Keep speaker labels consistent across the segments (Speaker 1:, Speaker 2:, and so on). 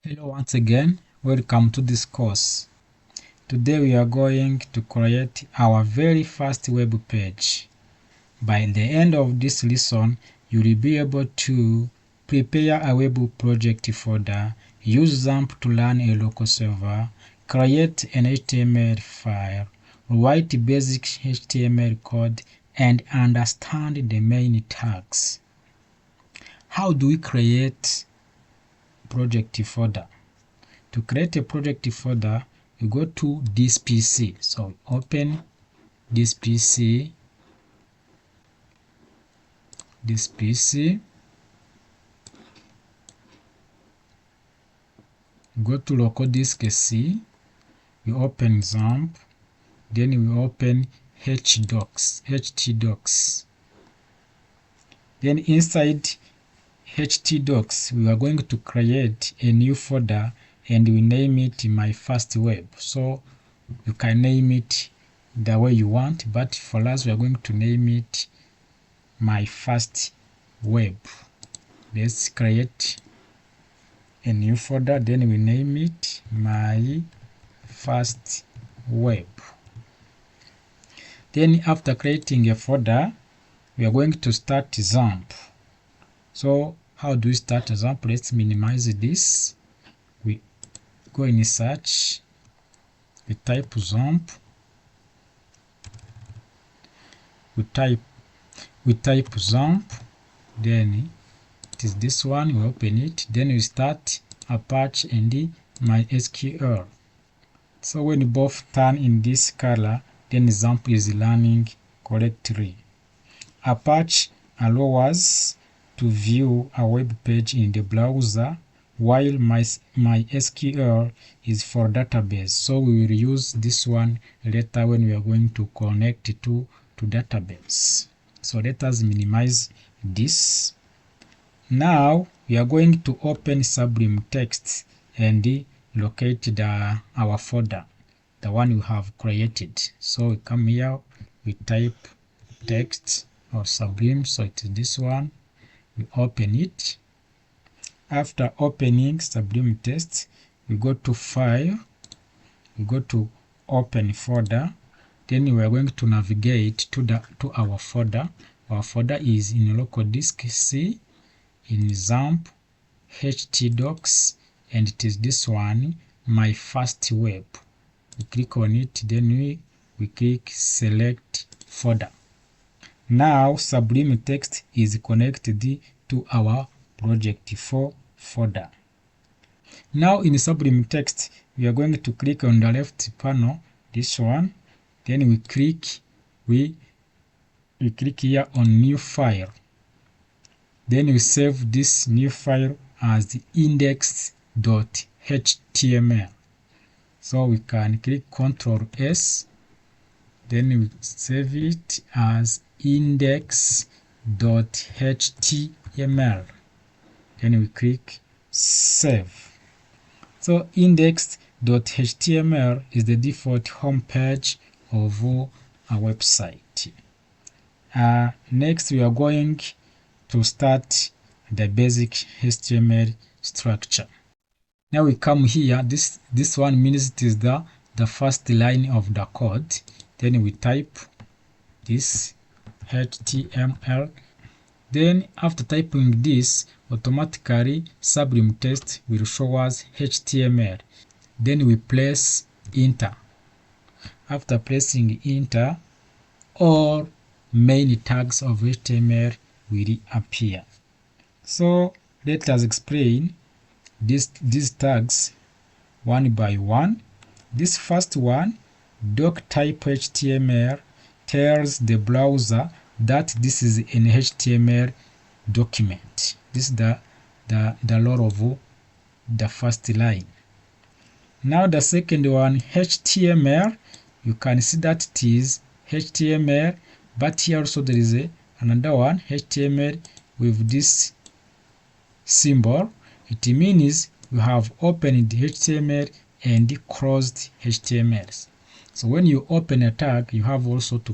Speaker 1: Hello once again, welcome to this course. Today we are going to create our very first web page. By the end of this lesson, you will be able to prepare a web project folder, use XAMPP to run a local server, create an HTML file, write basic HTML code, and understand the main tags. How do we create project folder? To create a project folder, you go to this PC. So open this PC, go to local disk C, we open XAMPP, then we open htdocs. Then inside htdocs, we are going to create a new folder and we name it my first web. So you can name it the way you want, but for us we are going to name it my first web. Let's create a new folder, then we name it my first web. Then after creating a folder, we are going to start XAMPP. So how do we start XAMPP? Let's minimize this. We go in search, we type XAMPP, we type XAMPP, then it is this one, we open it, then we start Apache and MySQL. So when both turn in this color, then XAMPP is running correctly. Apache allows us to view a web page in the browser, while MySQL is for database. So we will use this one later when we are going to connect to database. So let us minimize this. Now we are going to open Sublime Text and locate our folder, the one we have created. So we come here, we type text or Sublime, so it is this one. We open it. After opening Sublime Text, we go to File, we go to Open Folder, then we are going to navigate to our folder. Our folder is in local disk C, in XAMPP, htdocs, and it is this one, my first web. We click on it, then we click Select Folder. Now Sublime Text is connected to our project 4 folder. Now in Sublime Text, we are going to click on the left panel, this one, then we click here on New File. Then we save this new file as the index.html. So we can click Ctrl S, then we save it as index.html. Then we click Save. So index.html is the default home page of our website. Next we are going to start the basic HTML structure. Now we come here, this one means it is the first line of the code. Then we type this HTML. Then after typing this, automatically Sublime Text will show us HTML. Then we press Enter. After pressing Enter, all main tags of HTML will appear. So let us explain these tags one by one. This first one, doc type HTML, tells the browser that this is an HTML document. This is the role of the first line. Now the second one, HTML, you can see that it is HTML, but here also there is another one, HTML, with this symbol. It means you have opened HTML and closed HTML. So when you open a tag, you have also to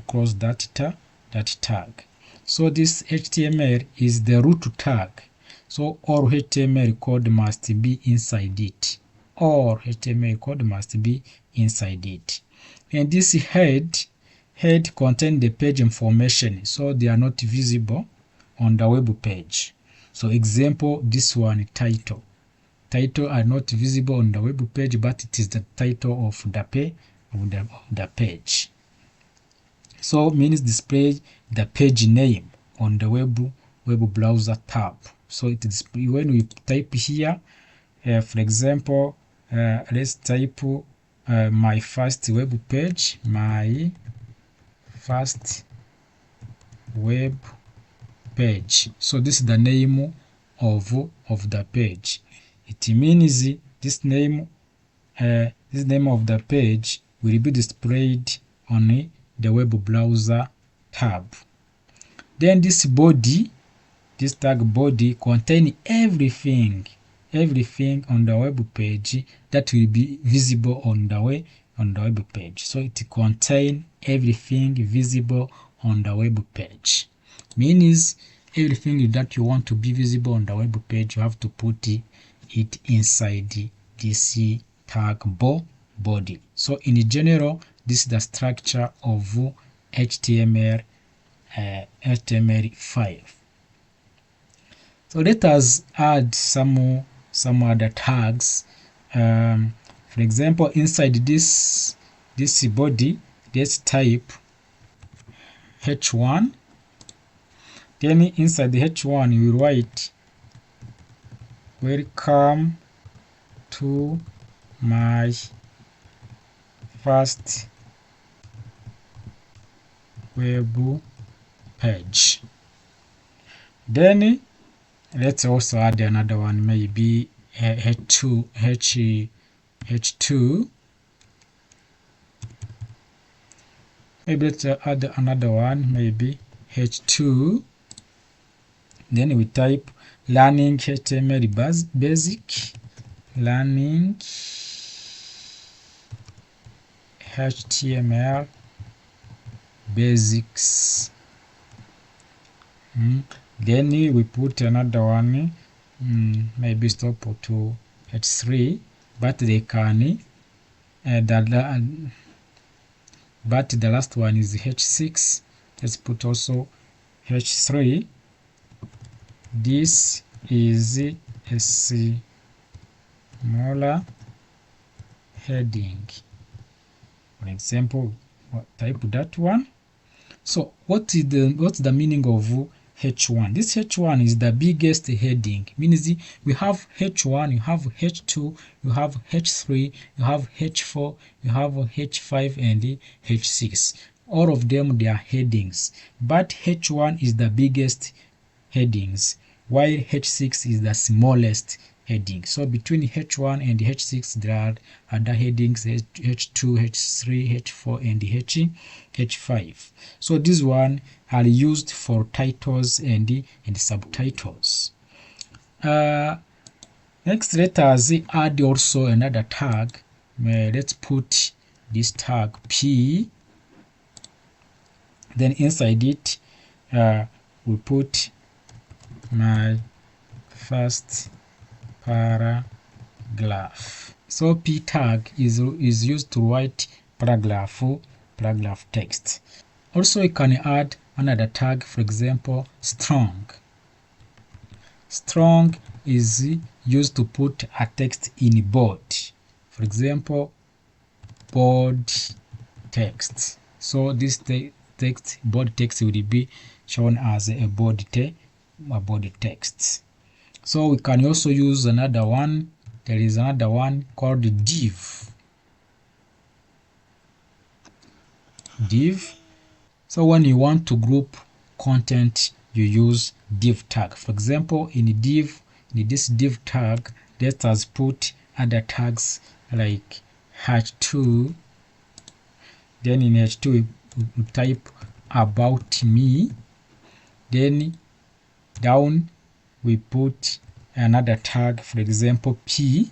Speaker 1: close that tag. So this HTML is the root tag. So all HTML code must be inside it. All HTML code must be inside it. And this head contains the page information, so they are not visible on the web page. So example, this one, title. Title are not visible on the web page, but it is the title of the page. So means display the page name on the web browser tab. So it is when we type here, for example, let's type my first web page, my first web page. So this is the name of the page. It means this name of the page will be displayed on the web browser tab. Then this body, this tag body, contain everything on the web page that will be visible on the web page. So it contains everything visible on the web page. Means everything that you want to be visible on the web page, you have to put it inside this tag body. So in general, this is the structure of HTML 5. So let us add some other tags. For example, inside this body, let's type h1. Then inside the h1, you write welcome to my first web page. Then let's also add another one, maybe h2. Maybe let's add another one, maybe h2. Then we type learning HTML basic, learning HTML basics. Then we put another one, maybe stop to h3, but they can but the last one is h6. Let's put also h3. This is a smaller heading. For example, type that one. So what's the meaning of h1? This h1 is the biggest heading. Means we have h1, you have h2, you have h3, you have h4, you have h5 and h6. All of them, they are headings, but h1 is the biggest headings, while h6 is the smallest heading. So between h1 and h6 there are other headings, h2, h3, h4 and h5. So these one are used for titles and subtitles. Next, let us add also another tag. Let's put this tag p. Then inside it we put my first paragraph. So p tag is used to write paragraph text. Also, you can add another tag, for example, strong. Strong is used to put a text in bold. For example, bold text. So this bold text will be shown as a bold text. So we can also use another one. There is another one called div. So when you want to group content, you use div tag. For example, in this div tag, let us put other tags like h2. Then in h2 we type about me. Then down we put another tag, for example p,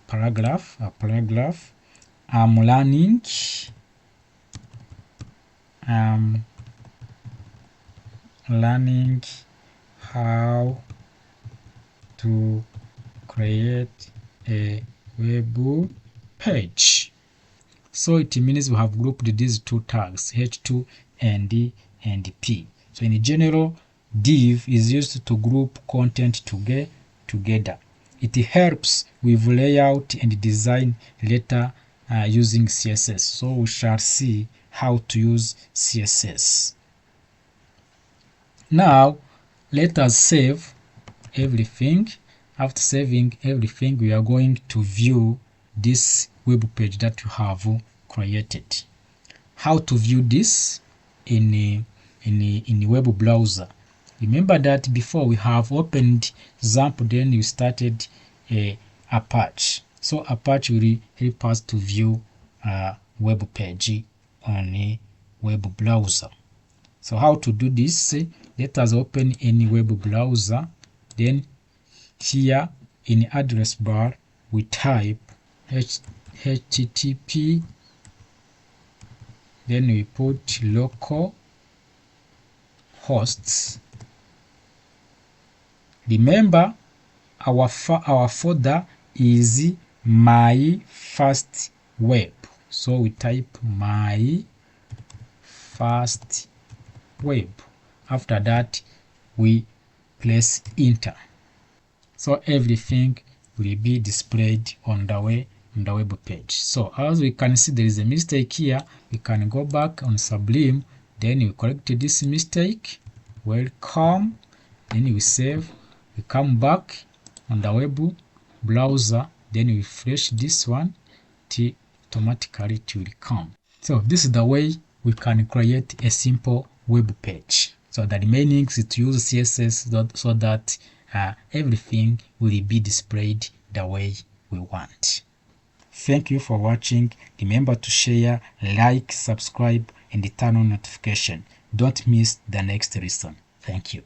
Speaker 1: paragraph. I'm learning how to create a web page. So it means we have grouped these two tags, H2 and P. So in general, div is used to group content together. It helps with layout and design later using CSS. So we shall see how to use CSS. Now, let us save everything. After saving everything, we are going to view this web page that you have created. How to view this in a web browser? Remember that before we have opened XAMPP, then we started Apache. So Apache will help us to view a web page on a web browser. So how to do this? Let us open any web browser. Then here in address bar we type http, then we put local hosts. Remember our folder is my first web, so we type my first web. After that we press enter. So everything will be displayed on the web page. So as we can see, there is a mistake here. We can go back on Sublime, then we correct this mistake. Welcome. Then we save. We come back on the web browser, then we refresh this one till automatically it will come. So this is the way we can create a simple web page. So the remaining is to use CSS so that everything will be displayed the way we want. Thank you for watching. Remember to share, like, subscribe, and turn on notification. Don't miss the next lesson. Thank you.